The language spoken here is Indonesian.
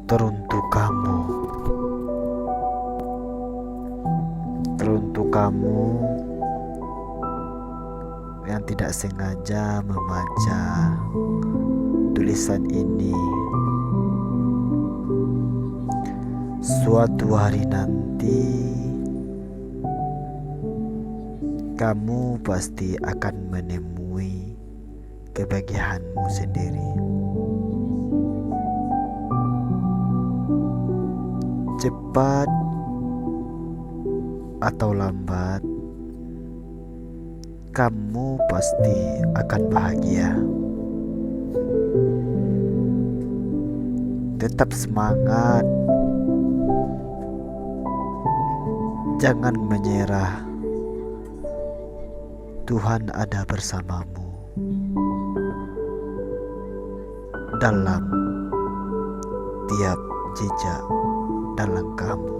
Teruntuk kamu, teruntuk kamu yang tidak sengaja membaca tulisan ini. Suatu hari nanti kamu pasti akan menemui kebahagiaanmu sendiri. Cepat atau lambat, kamu pasti akan bahagia. Tetap semangat, jangan menyerah. Tuhan ada bersamamu dalam tiap jejak dan langkahmu.